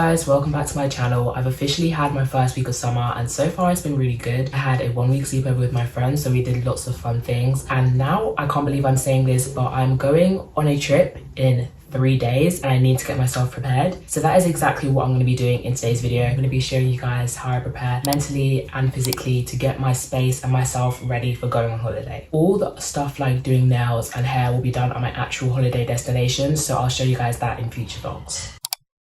guys, welcome back to my channel. I've officially had my first week of summer and so far it's been really good. I had a 1 week sleepover with my friends, so we did lots of fun things, and now I can't believe I'm saying this, but I'm going on a trip in 3 days and I need to get myself prepared. So that is exactly what I'm going to be doing in today's video. I'm going to be showing you guys how I prepare mentally and physically to get my space and myself ready for going on holiday. All the stuff like doing nails and hair will be done at my actual holiday destination, so I'll show you guys that in future vlogs.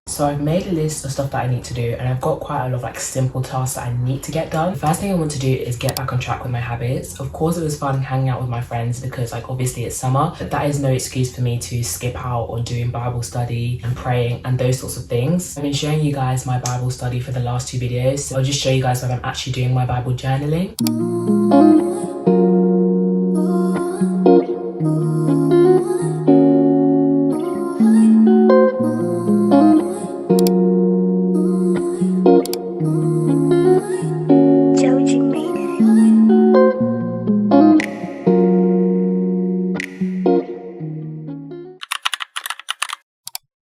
So I've made a list of stuff that I need to do, and I've got quite a lot of like simple tasks that I need to get done. The first thing I want to do is get back on track with my habits. Of course, it was fun hanging out with my friends because like obviously it's summer, but that is no excuse for me to skip out on doing Bible study and praying and those sorts of things. I've been showing you guys my Bible study for the last 2 videos, so I'll just show you guys when I'm actually doing my Bible journaling.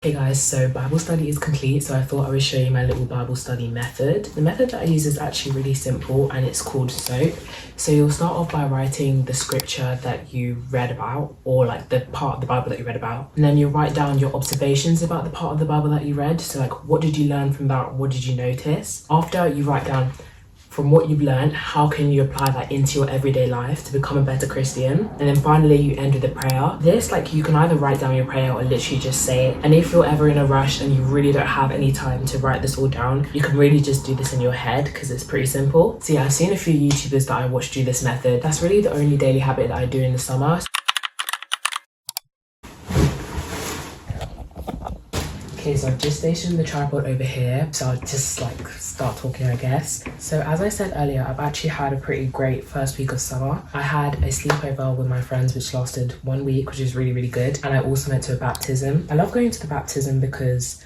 Hey guys, so Bible study is complete, so I thought I would show you my little Bible study method. The method that I use is actually really simple and it's called SOAP. So you'll start off by writing the scripture that you read about, or like the part of the Bible that you read about, and then you write down your observations about the part of the Bible that you read. So like, what did you learn from that? What did you notice? After you write down from what you've learned, how can you apply that into your everyday life to become a better Christian? And then finally you end with a prayer. This, like, you can either write down your prayer or literally just say it. And if you're ever in a rush and you really don't have any time to write this all down, you can really just do this in your head because it's pretty simple. So yeah, I've seen a few YouTubers that I watch do this method. That's really the only daily habit that I do in the summer. Okay, so I've just stationed the tripod over here, so I'll just like start talking, I guess. So as I said earlier, I've actually had a pretty great first week of summer. I had a sleepover with my friends which lasted 1 week, which is really good, and I also went to a baptism. I love going to the baptism because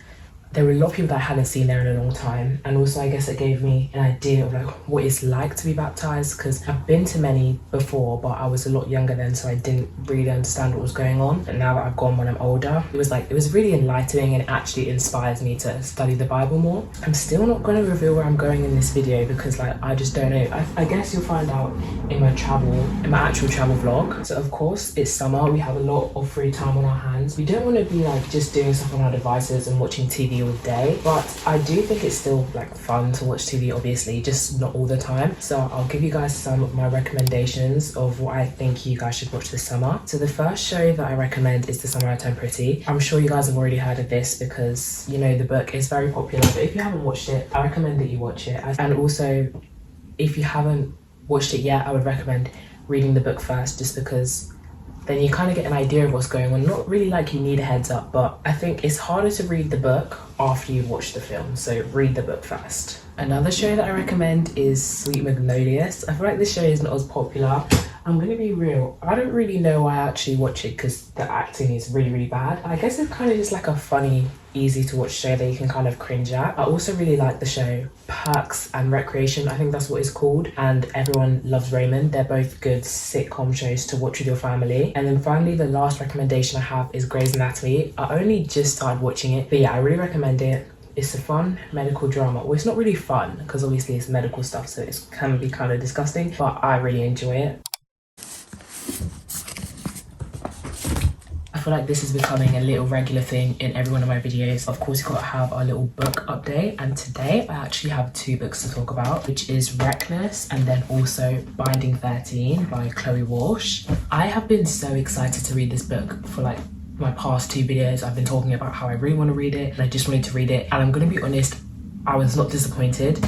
there were a lot of people that I hadn't seen there in a long time, and also I guess it gave me an idea of like what it's like to be baptized, because I've been to many before but I was a lot younger then, so I didn't really understand what was going on. And now that I've gone when I'm older, it was really enlightening and it actually inspires me to study the Bible more. I'm still not going to reveal where I'm going in this video because like I just don't know. I guess you'll find out in my actual travel vlog. So of course it's summer, we have a lot of free time on our hands. We don't want to be like just doing stuff on our devices and watching TV all day, but I do think it's still like fun to watch TV, obviously, just not all the time. So I'll give you guys some of my recommendations of what I think you guys should watch this summer. So the first show that I recommend is The Summer I Turned Pretty. I'm sure you guys have already heard of this because you know the book is very popular, but if you haven't watched it, I recommend that you watch it. And also if you haven't watched it yet, I would recommend reading the book first, just because then you kind of get an idea of what's going on. Not really like you need a heads up, but I think it's harder to read the book after you've watched the film, so read the book first. Another show that I recommend is Sweet Magnolias. I feel like this show is not as popular. I'm gonna be real, I don't really know why I actually watch it because the acting is really bad. I guess it's kind of just like a funny, easy to watch show that you can kind of cringe at. I also really like the show Parks and Recreation, I think that's what it's called, and Everyone Loves Raymond. They're both good sitcom shows to watch with your family. And then finally, the last recommendation I have is Grey's Anatomy. I only just started watching it, but yeah, I really recommend it. It's a fun medical drama. Well, it's not really fun because obviously it's medical stuff, so it can be kind of disgusting, but I really enjoy it. I feel like this is becoming a little regular thing in every one of my videos. Of course, you've got to have our little book update, and today I actually have 2 books to talk about, which is Reckless and then also Binding 13 by Chloe Walsh. I have been so excited to read this book for like my past 2 videos. I've been talking about how I really want to read it and I just wanted to read it, and I'm going to be honest, I was not disappointed.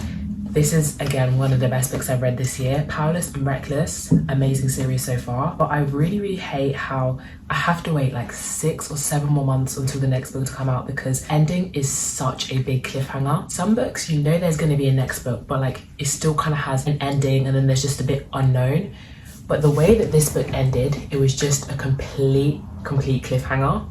This is again one of the best books I've read this year. Powerless and Reckless, amazing series so far, but I really hate how I have to wait like 6 or 7 more months until the next book to come out because ending is such a big cliffhanger. Some books, you know there's going to be a next book, but like it still kind of has an ending and then there's just a bit unknown. But the way that this book ended, it was just a complete cliffhanger.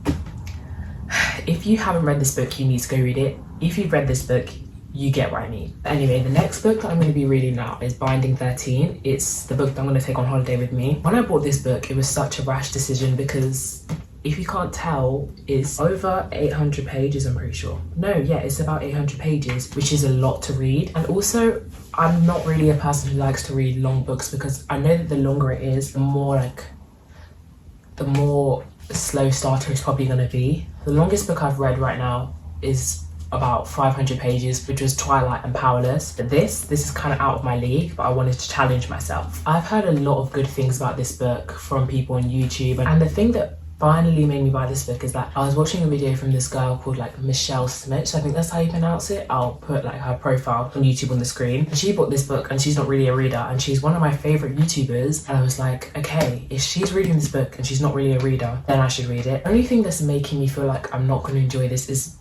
If you haven't read this book, you need to go read it. If you've read this book, you get what I mean. Anyway, the next book that I'm going to be reading now is Binding 13. It's the book that I'm going to take on holiday with me. When I bought this book, it was such a rash decision because if you can't tell, is over 800 pages, I'm pretty sure. No, yeah, it's about 800 pages, which is a lot to read. And also, I'm not really a person who likes to read long books because I know that the longer it is, the more slow starter it's probably gonna be. The longest book I've read right now is about 500 pages, which was Twilight and Powerless. But this is kind of out of my league, but I wanted to challenge myself. I've heard a lot of good things about this book from people on YouTube, and the thing that finally made me buy this book is that I was watching a video from this girl called like Michelle Smith, I think that's how you pronounce it. I'll put like her profile on YouTube on the screen. And she bought this book, and she's not really a reader, and she's one of my favorite YouTubers. And I was like, okay, if she's reading this book and she's not really a reader, then I should read it. The only thing that's making me feel like I'm not going to enjoy this is,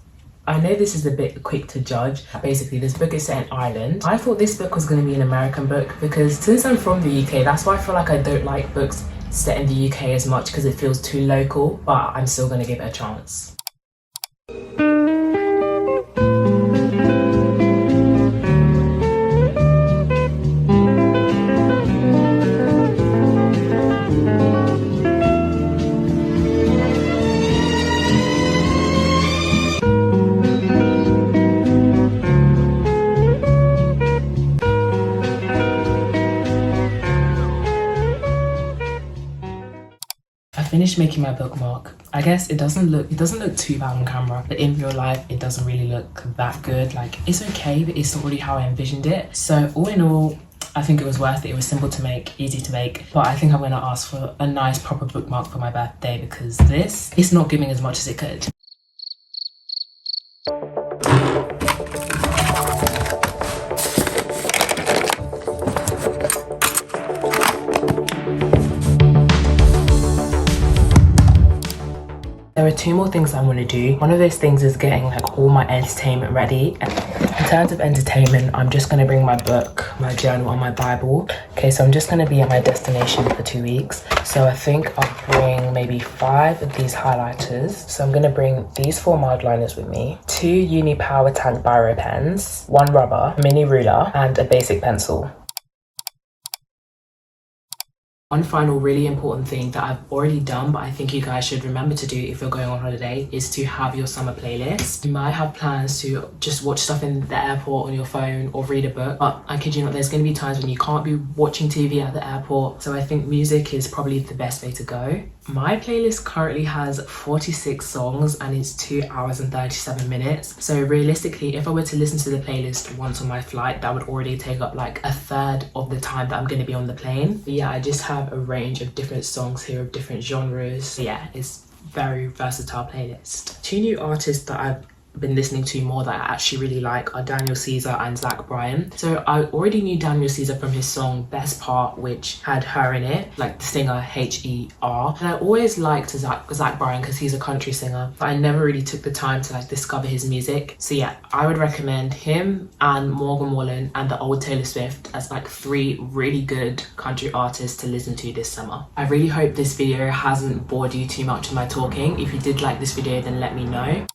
I know this is a bit quick to judge. Basically, this book is set in Ireland. I thought this book was going to be an American book because since I'm from the UK, that's why I feel like I don't like books set in the UK as much, because it feels too local, but I'm still going to give it a chance. Finished making my bookmark. I guess it doesn't look too bad on camera, but in real life it doesn't really look that good. Like, it's okay, but it's not really how I envisioned it. So all in all, I think it was worth it. It was simple to make, easy to make, but I think I'm gonna ask for a nice proper bookmark for my birthday because this is not giving as much as it could. There are two more things I want to do. One of those things is getting like all my entertainment ready. And in terms of entertainment, I'm just going to bring my book, my journal, and my Bible. Okay, so I'm just going to be at my destination for 2 weeks. So I think I'll bring maybe 5 of these highlighters. So I'm going to bring these 4 mild liners with me, 2 Uni Power Tank biro pens, 1 rubber, mini ruler, and a basic pencil. One final really important thing that I've already done, but I think you guys should remember to do if you're going on holiday, is to have your summer playlist. You might have plans to just watch stuff in the airport on your phone or read a book, but I kid you not, there's going to be times when you can't be watching TV at the airport. So I think music is probably the best way to go. My playlist currently has 46 songs and it's 2 hours and 37 minutes. So realistically, if I were to listen to the playlist once on my flight, that would already take up like a third of the time that I'm going to be on the plane. But yeah, I just have a range of different songs here of different genres. So yeah, it's very versatile playlist. 2 new artists that I've been listening to more that I actually really like are Daniel Caesar and Zach Bryan. So I already knew Daniel Caesar from his song Best Part, which had her in it, like the singer 𝐒𝐓. And I always liked Zach Bryan because he's a country singer, but I never really took the time to like discover his music. So yeah, I would recommend him and Morgan Wallen and the old Taylor Swift as like 3 really good country artists to listen to this summer. I really hope this video hasn't bored you too much with my talking. If you did like this video, then let me know.